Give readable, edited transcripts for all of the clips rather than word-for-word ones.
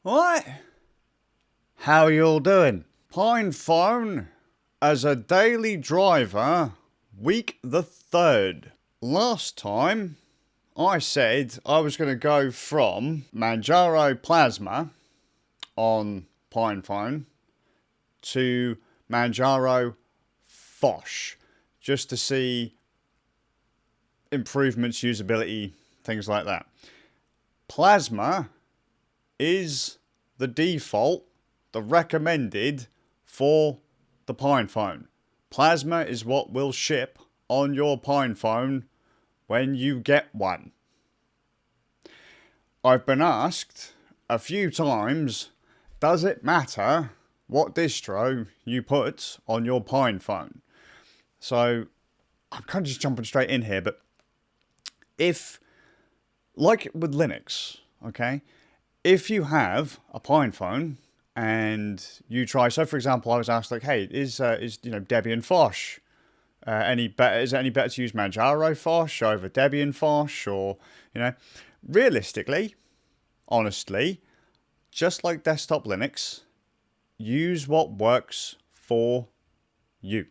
What? How you all doing? PinePhone as a daily driver, week the 3rd. Last time, I said I was going to go from Manjaro Plasma on PinePhone to Manjaro Phosh, just to see improvements, usability, things like that. Plasma is the default, the recommended for the PinePhone. Plasma is what will ship on your PinePhone when you get one. I've been asked a few times, does it matter what distro you put on your PinePhone? So I'm kind of just jumping straight in here, but if, like with Linux, okay, if you have a PinePhone and you try, so for example, I was asked like, hey, is Debian Fosh any better? Is it any better to use Manjaro Phosh over Debian Fosh, or realistically, honestly, just like desktop Linux, use what works for you.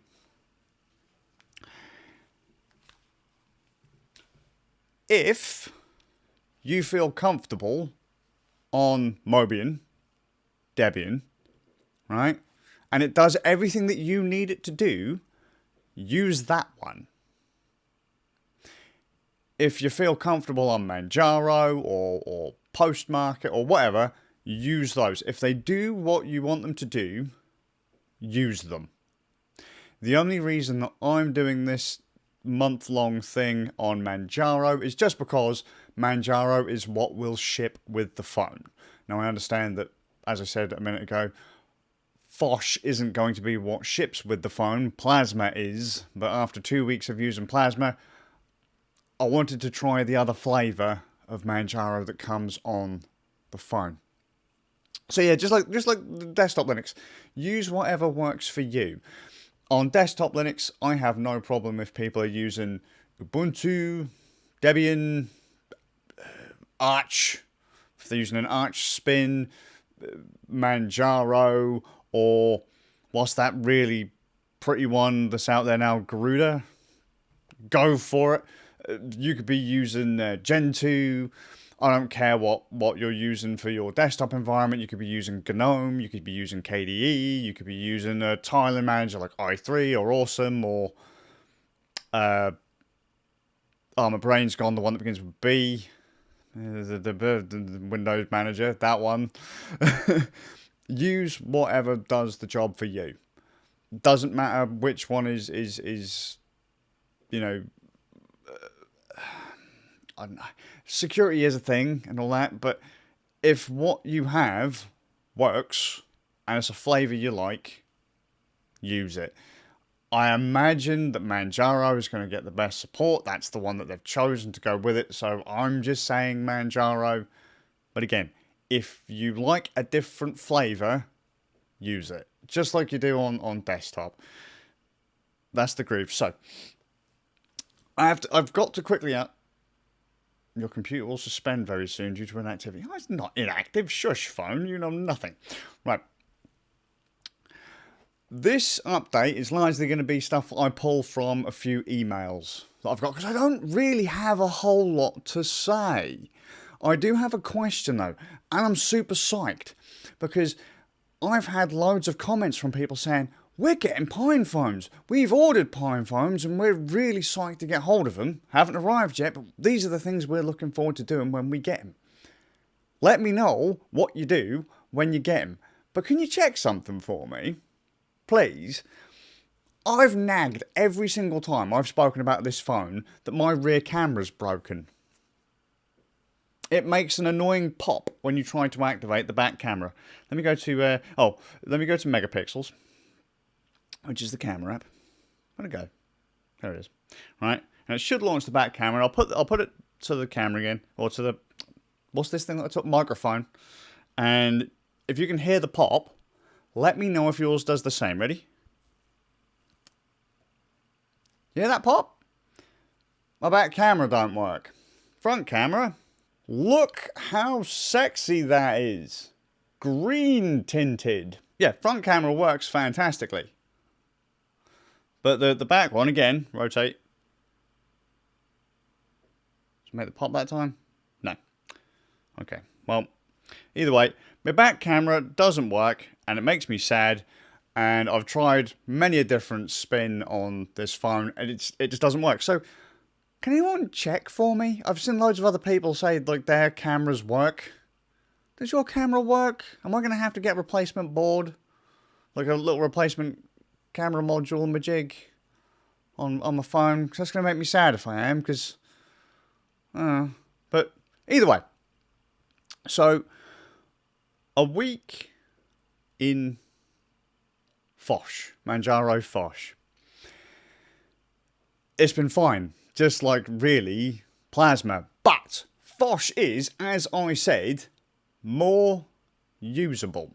If you feel comfortable on Debian, right, and it does everything that you need it to do, use that one. If you feel comfortable on Manjaro or Postmarket or whatever, use those. If they do what you want them to do, use them. The only reason that I'm doing this month-long thing on Manjaro is just because Manjaro is what will ship with the phone. Now, I understand that, as I said a minute ago, Fosh isn't going to be what ships with the phone. Plasma is, but after 2 weeks of using Plasma, I wanted to try the other flavour of Manjaro that comes on the phone. So yeah, just like desktop Linux, use whatever works for you. On desktop Linux, I have no problem if people are using Ubuntu, Debian, Arch, if they're using an Arch spin, Manjaro, or what's that really pretty one that's out there now, Garuda? Go for it. You could be using Gentoo. I don't care what you're using for your desktop environment. You could be using GNOME, you could be using KDE, you could be using a tiling manager like i3 or Awesome, or my brain's gone, the one that begins with B, the Windows Manager, that one. Use whatever does the job for you. Doesn't matter which one is you know, I don't know. Security is a thing and all that, but if what you have works and it's a flavour you like, use it. I imagine that Manjaro is going to get the best support. That's the one that they've chosen to go with it, so I'm just saying Manjaro. But again, if you like a different flavour, use it. Just like you do on desktop. That's the groove. So, I've got to quickly out. Your computer will suspend very soon due to inactivity. Oh, it's not inactive. Shush, phone. You know nothing. Right. This update is largely going to be stuff I pull from a few emails that I've got, because I don't really have a whole lot to say. I do have a question though, and I'm super psyched, because I've had loads of comments from people saying, we're getting PinePhones. We've ordered PinePhones and we're really psyched to get hold of them. Haven't arrived yet, but these are the things we're looking forward to doing when we get them. Let me know what you do when you get them. But can you check something for me? Please? I've nagged every single time I've spoken about this phone that my rear camera's broken. It makes an annoying pop when you try to activate the back camera. Let me go to Megapixels, which is the camera app. Where'd it go? There it is. Right, and it should launch the back camera. I'll put it to the camera again, or to the, what's this thing that I took? Microphone. And if you can hear the pop, let me know if yours does the same. Ready? You hear that pop? My back camera don't work. Front camera. Look how sexy that is. green tinted. Yeah, front camera works fantastically. But the back one, again, rotate. Just make the pop that time? No. Okay, well, either way, my back camera doesn't work and it makes me sad. And I've tried many a different spin on this phone and it just doesn't work. So, can anyone check for me? I've seen loads of other people say like their cameras work. Does your camera work? Am I going to have to get a replacement board? Like a little replacement camera module majig on my phone? Because that's going to make me sad if I am. Because, but either way. So, a week in Fosh, Manjaro Phosh. It's been fine. Just like really Plasma. But Fosh is, as I said, more usable.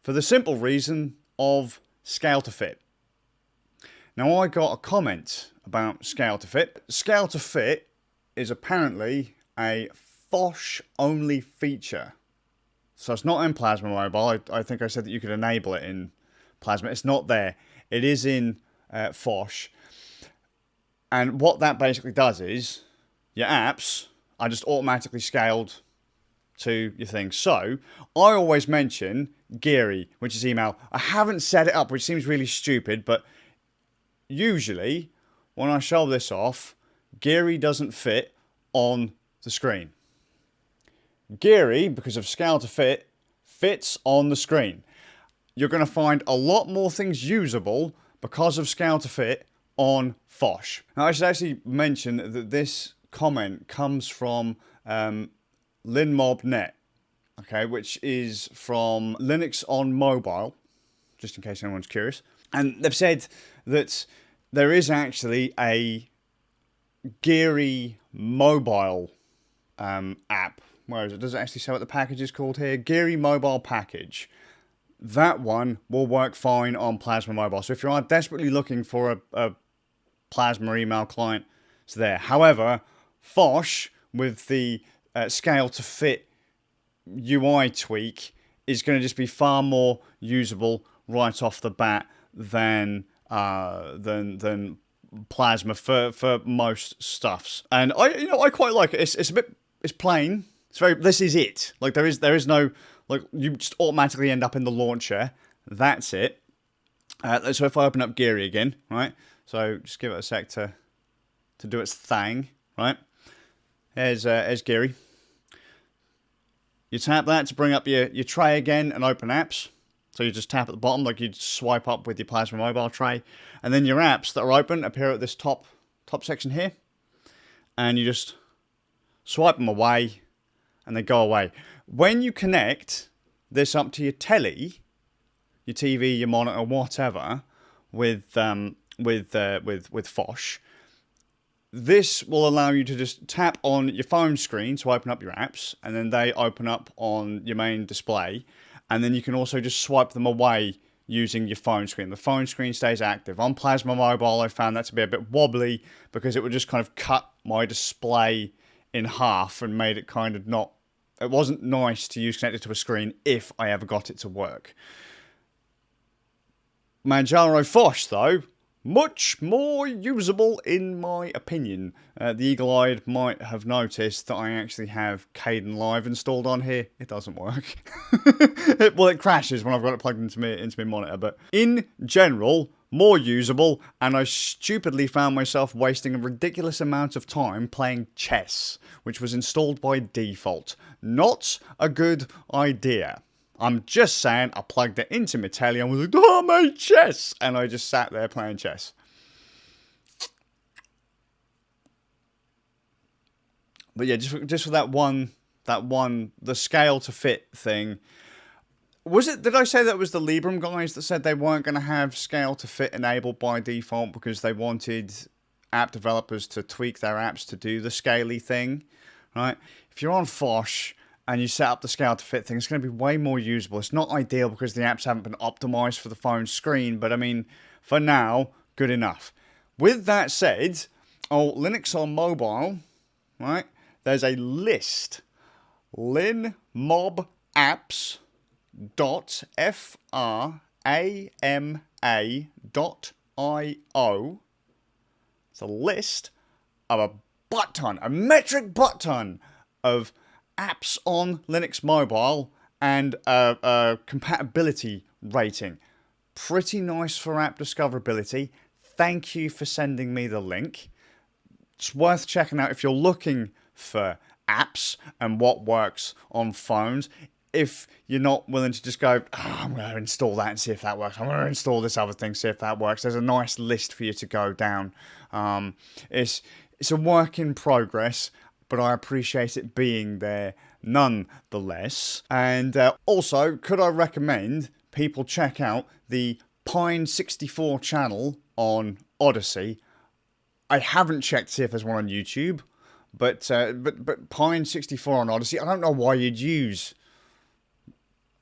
For the simple reason of scale to fit. Now I got a comment about scale to fit. Scale to fit is apparently a Fosh only feature. So it's not in Plasma Mobile. I think I said that you could enable it in Plasma. It's not there. It is in Fosh. And what that basically does is your apps are just automatically scaled to your thing. So I always mention Geary, which is email. I haven't set it up, which seems really stupid, but usually when I show this off, Geary doesn't fit on the screen. Geary, because of scale to fit, fits on the screen. You're going to find a lot more things usable because of scale to fit on Fosh. Now I should actually mention that this comment comes from LinMobNet, okay, which is from Linux on Mobile, just in case anyone's curious. And they've said that there is actually a Geary mobile app. Where is it? Does it actually say what the package is called here? Geary Mobile Package. That one will work fine on Plasma Mobile. So if you are desperately looking for a Plasma email client, it's there. However, Fosh, with the scale to fit UI tweak, is going to just be far more usable right off the bat than Plasma for most stuffs. And I quite like it. It's plain. This is it. Like there is no, like you just automatically end up in the launcher. That's it. So if I open up Geary again, right? So just give it a sec to do its thing, right? Here's Geary. You tap that to bring up your tray again and open apps. So you just tap at the bottom like you'd swipe up with your Plasma Mobile tray. And then your apps that are open appear at this top section here. And you just swipe them away and they go away. When you connect this up to your telly, your TV, your monitor, whatever, with Fosh, this will allow you to just tap on your phone screen to open up your apps, and then they open up on your main display, and then you can also just swipe them away using your phone screen. The phone screen stays active. On Plasma Mobile, I found that to be a bit wobbly because it would just kind of cut my display in half and made it kind of not... It wasn't nice to use connected to a screen if I ever got it to work. Manjaro Phosh, though, much more usable in my opinion. The eagle-eyed might have noticed that I actually have Caden Live installed on here. It doesn't work. Well, it crashes when I've got it plugged into my monitor, but in general, more usable, and I stupidly found myself wasting a ridiculous amount of time playing chess, which was installed by default. Not a good idea. I'm just saying, I plugged it into my telly and was like, oh, I made chess! And I just sat there playing chess. But yeah, just for that one, the scale to fit thing. Was it, did I say that was the Librem guys that said they weren't going to have scale to fit enabled by default because they wanted app developers to tweak their apps to do the scaly thing, right? If you're on Fosh and you set up the scale to fit thing, it's going to be way more usable. It's not ideal because the apps haven't been optimized for the phone screen, but I mean, for now, good enough. With that said, Linux on Mobile, right? There's a list, LinMobNet, apps.frama.io. It's a list of a butt ton, a metric butt ton of apps on Linux Mobile and a compatibility rating. Pretty nice for app discoverability. Thank you for sending me the link. It's worth checking out if you're looking for apps and what works on phones. If you're not willing to just go, I'm going to install that and see if that works. I'm going to install this other thing, see if that works. There's a nice list for you to go down. It's a work in progress, but I appreciate it being there nonetheless. And also, could I recommend people check out the Pine64 channel on Odyssey? I haven't checked to see if there's one on YouTube, but Pine64 on Odyssey. I don't know why you'd use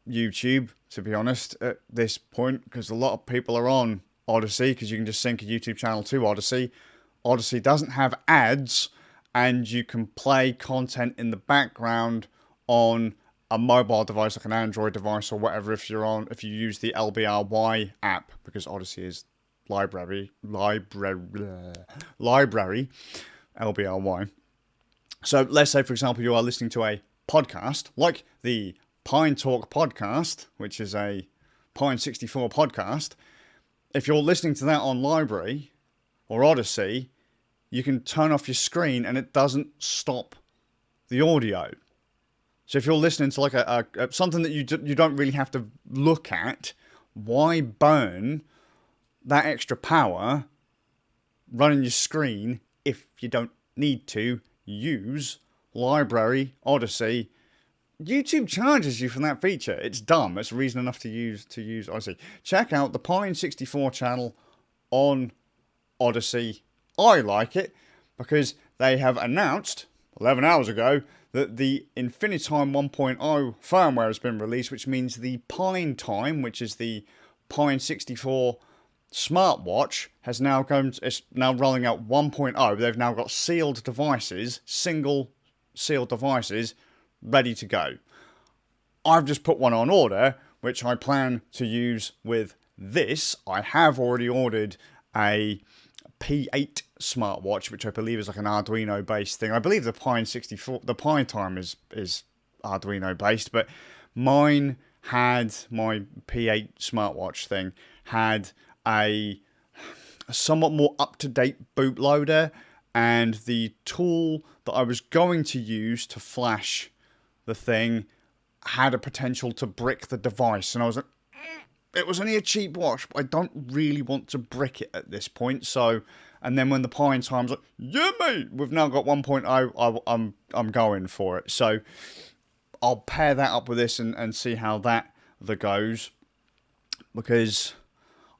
YouTube, to be honest, at this point, because a lot of people are on Odyssey because you can just sync a YouTube channel to Odyssey. Odyssey doesn't have ads, and you can play content in the background on a mobile device like an Android device or whatever if you use the LBRY app, because Odyssey is library LBRY. So let's say, for example, you are listening to a podcast like the Pine Talk podcast, which is a Pine64 podcast. If you're listening to that on Library or Odyssey, you can turn off your screen and it doesn't stop the audio. So if you're listening to like a something that you don't really have to look at, why burn that extra power running your screen if you don't need to use Library, Odyssey? YouTube charges you for that feature. It's dumb. It's reason enough to use Odyssey. Check out the Pine64 channel on Odyssey. I like it because they have announced 11 hours ago that the Infinitime 1.0 firmware has been released, which means the PineTime, which is the Pine64 smartwatch, has now it's now rolling out 1.0. They've now got sealed devices, single sealed devices, ready to go. I've just put one on order, which I plan to use with this. I have already ordered a P8 smartwatch, which I believe is like an Arduino based thing. I believe the PineTime is Arduino based, but mine had, my P8 smartwatch thing had a somewhat more up-to-date bootloader, and the tool that I was going to use to flash the thing had a potential to brick the device, and I was like, it was only a cheap watch, but I don't really want to brick it at this point. So, and then when the PineTime's like, yeah mate, we've now got 1.0, I'm going for it. So I'll pair that up with this and see how that goes, because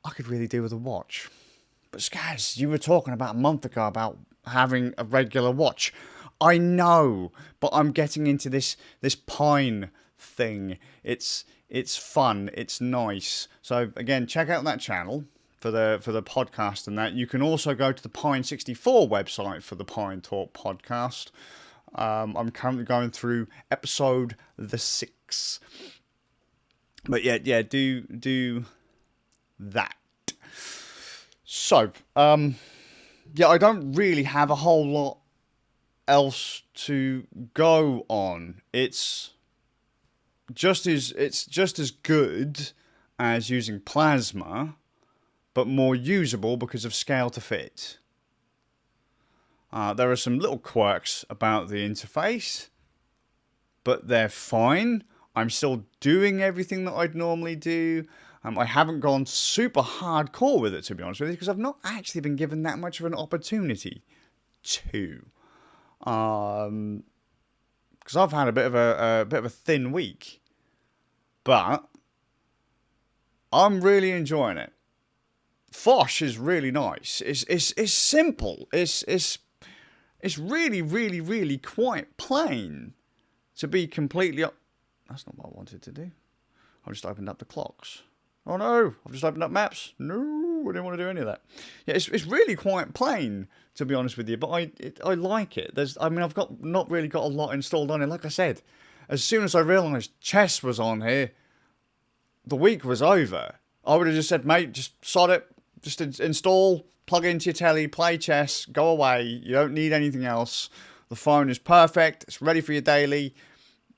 I could really do with a watch. But Skaz, you were talking about a month ago about having a regular watch. I know, but I'm getting into this Pine thing. It's fun, it's nice. So again, check out that channel for the podcast and that. You can also go to the Pine64 website for the Pine Talk podcast. I'm currently going through episode 6. But yeah, do that. So, yeah, I don't really have a whole lot else to go on. It's just as good as using Plasma, but more usable because of scale to fit. There are some little quirks about the interface, but they're fine. I'm still doing everything that I'd normally do. I haven't gone super hardcore with it, to be honest with you, because I've not actually been given that much of an opportunity to. Because I've had a bit of a thin week, but I'm really enjoying it. Fosh is really nice. It's simple. It's really, really, really quite plain. To be completely that's not what I wanted to do. I just opened up the clocks. Oh no, I've just opened up maps. No, I didn't want to do any of that. Yeah, it's really quite plain, to be honest with you, but I like it. I've not really got a lot installed on it. Like I said, as soon as I realised chess was on here, the week was over. I would have just said, mate, just sod it. Just install, plug into your telly, play chess, go away. You don't need anything else. The phone is perfect. It's ready for your daily.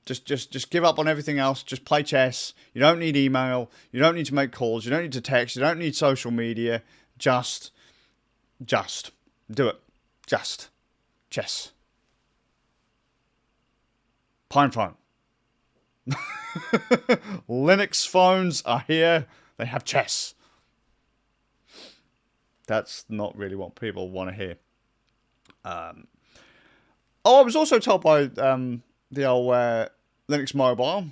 Just give up on everything else. Just play chess. You don't need email. You don't need to make calls. You don't need to text. You don't need social media. Just do it. Just chess. PinePhone. Linux phones are here. They have chess. That's not really what people want to hear. I was also told by the old Linux Mobile,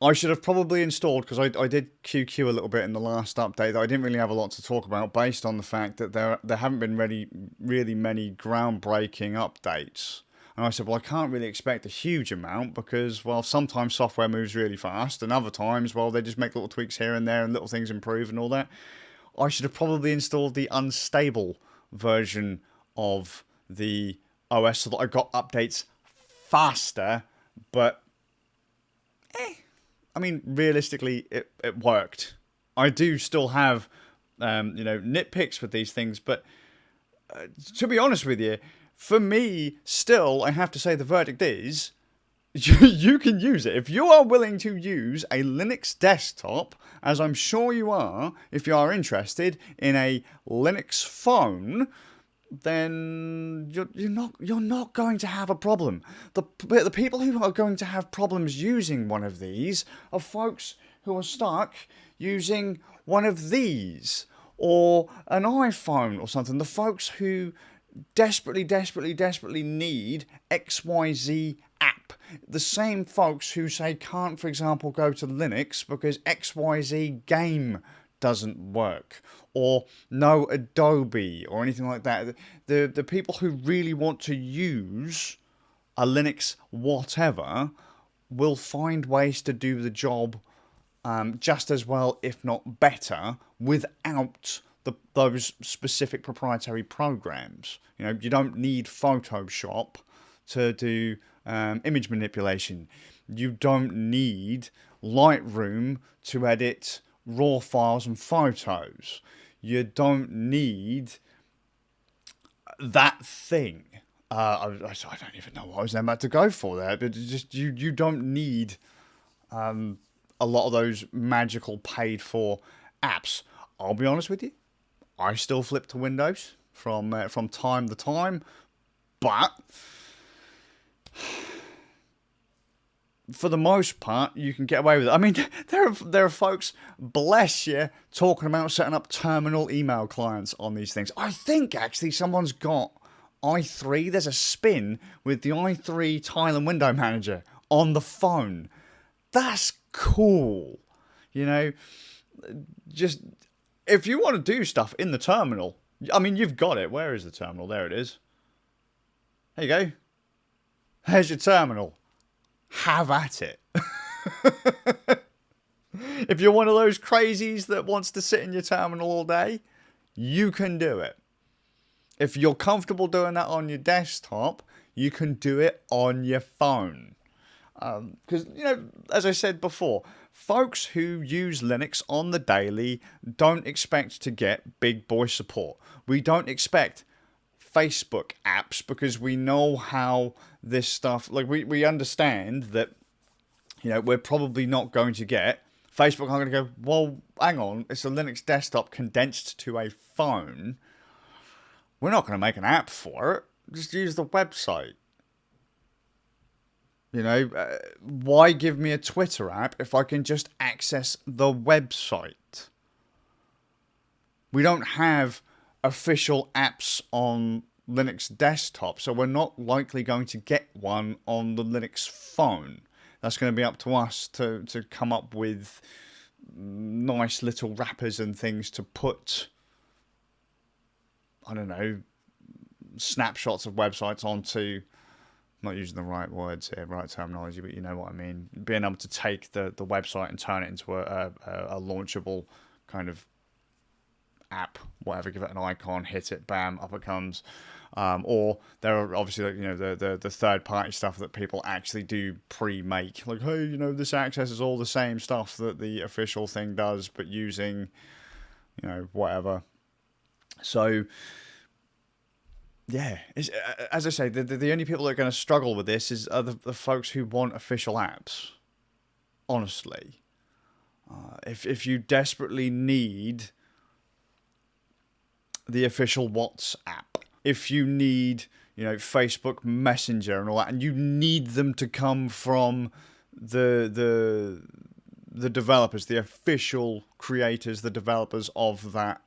I should have probably installed, because I did QQ a little bit in the last update, that I didn't really have a lot to talk about based on the fact that there haven't been really many groundbreaking updates. And I said, well, I can't really expect a huge amount because, well, sometimes software moves really fast and other times, well, they just make little tweaks here and there and little things improve and all that. I should have probably installed the unstable version of the OS so that I got updates faster, but I mean, realistically, it worked. I do still have, nitpicks with these things, but to be honest with you, for me, still, I have to say the verdict is, you can use it. If you are willing to use a Linux desktop, as I'm sure you are, if you are interested in a Linux phone, then you're not going to have a problem. The people who are going to have problems using one of these are folks who are stuck using one of these or an iPhone or something. The folks who desperately need XYZ app. The same folks who say can't, for example, go to Linux because XYZ game doesn't work, or no Adobe or anything like that. The people who really want to use a Linux whatever will find ways to do the job just as well, if not better, without those specific proprietary programs. You know, you don't need Photoshop to do image manipulation. You don't need Lightroom to edit raw files and photos. You don't need that thing. I don't even know what I was about to go for there, but just you don't need a lot of those magical paid for apps. I'll be honest with you, I still flip to Windows from time to time, but for the most part, you can get away with it. I mean, there are folks, bless you, talking about setting up terminal email clients on these things. I think actually someone's got i3. There's a spin with the i3 tile and window manager on the phone. That's cool. You know, just if you want to do stuff in the terminal, I mean, you've got it. Where is the terminal? There it is. There you go. There's your terminal. Have at it. If you're one of those crazies that wants to sit in your terminal all day, you can do it. If you're comfortable doing that on your desktop, you can do it on your phone. Because, as I said before, folks who use Linux on the daily don't expect to get big boy support. We don't expect Facebook apps because we know how this stuff, like we understand that, we're probably not going to get, Facebook aren't going to go, well, hang on, it's a Linux desktop condensed to a phone. We're not going to make an app for it. Just use the website. Why give me a Twitter app if I can just access the website? We don't have official apps on Linux desktop, so we're not likely going to get one on the Linux phone. That's going to be up to us to come up with nice little wrappers and things to put, I don't know, snapshots of websites onto. I'm not using the right words here, right terminology, but you know what I mean. Being able to take the website and turn it into a launchable kind of app, whatever, give it an icon, hit it, bam, up it comes. Or there are obviously, like, you know, the third party stuff that people actually do pre-make, like, hey, you know, this accesses all the same stuff that the official thing does, but using, you know, whatever. So yeah, as I say, the only people that are going to struggle with this are the folks who want official apps. Honestly, if you desperately need the official WhatsApp, if you need, you know, Facebook Messenger and all that, and you need them to come from the developers, the official creators, the developers of that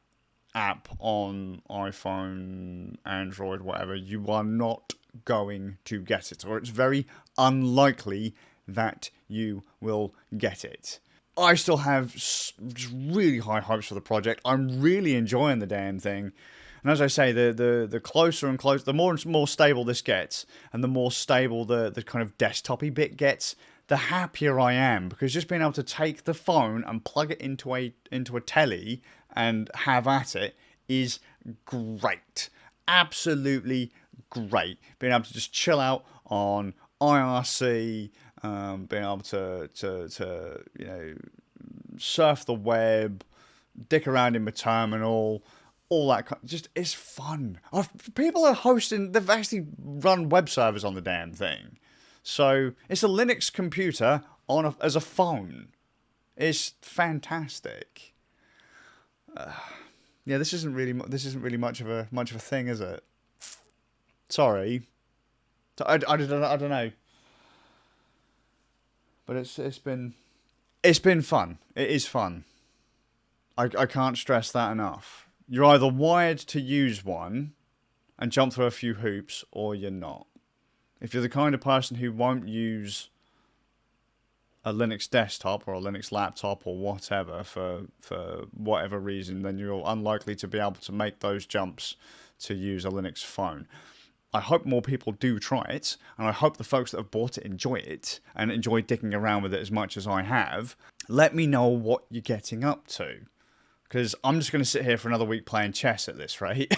app on iPhone, Android, whatever, you are not going to get it, or it's very unlikely that you will get it. I still have really high hopes for the project. I'm really enjoying the damn thing. And as I say, the closer and closer, the more and more stable this gets, and the more stable the kind of desktop-y bit gets, the happier I am. Because just being able to take the phone and plug it into a telly and have at it is great. Absolutely great. Being able to just chill out on IRC, being able to you know, surf the web, dick around in my terminal, all that just is fun. People are hosting, they've actually run web servers on the damn thing. So it's a Linux computer on as a phone. It's fantastic. Yeah, this isn't really much of a thing, is it? Sorry, I don't know, but it's been fun. It is fun. I can't stress that enough. You're either wired to use one and jump through a few hoops, or you're not. If you're the kind of person who won't use a Linux desktop or a Linux laptop or whatever for whatever reason, then you're unlikely to be able to make those jumps to use a Linux phone. I hope more people do try it, and I hope the folks that have bought it enjoy it and enjoy dicking around with it as much as I have. Let me know what you're getting up to, because I'm just going to sit here for another week playing chess at this rate.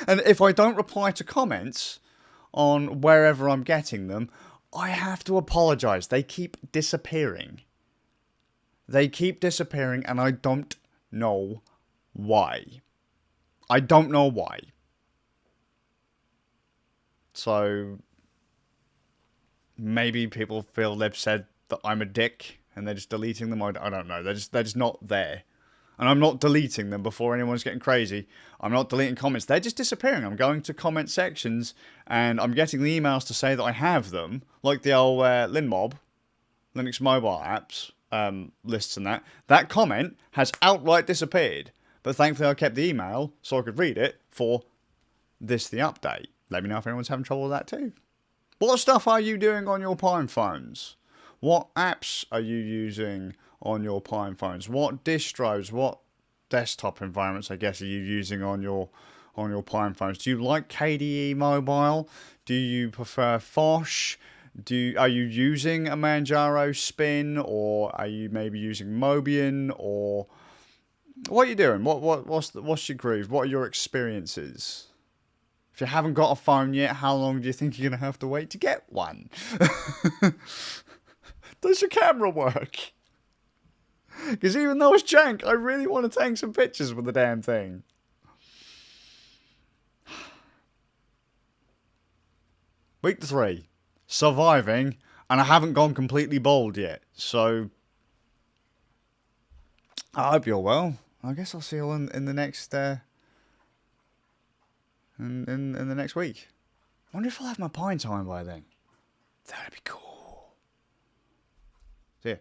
And if I don't reply to comments on wherever I'm getting them, I have to apologise. They keep disappearing. They keep disappearing, and I don't know why. I don't know why. So maybe people feel they've said that I'm a dick and they're just deleting them. I don't know. They're just not there. And I'm not deleting them before anyone's getting crazy. I'm not deleting comments. They're just disappearing. I'm going to comment sections and I'm getting the emails to say that I have them, like the old Linmob, Linux mobile apps lists and that. That comment has outright disappeared. But thankfully I kept the email so I could read it for the update. Let me know if anyone's having trouble with that too. What stuff are you doing on your PinePhones? What apps are you using on your PinePhones? What distros, what desktop environments, I guess, are you using on your PinePhones? Do you like KDE Mobile? Do you prefer Fosh? Are you using a Manjaro Spin, or are you maybe using Mobian, or what are you doing? What's your groove? What are your experiences? If you haven't got a phone yet, how long do you think you're going to have to wait to get one? Does your camera work? Because even though it's jank, I really want to take some pictures with the damn thing. Week 3. Surviving. And I haven't gone completely bald yet. So I hope you're well. I guess I'll see you all in the next... in the next week. I wonder if I'll have my PineTime by then. That'd be cool. See ya.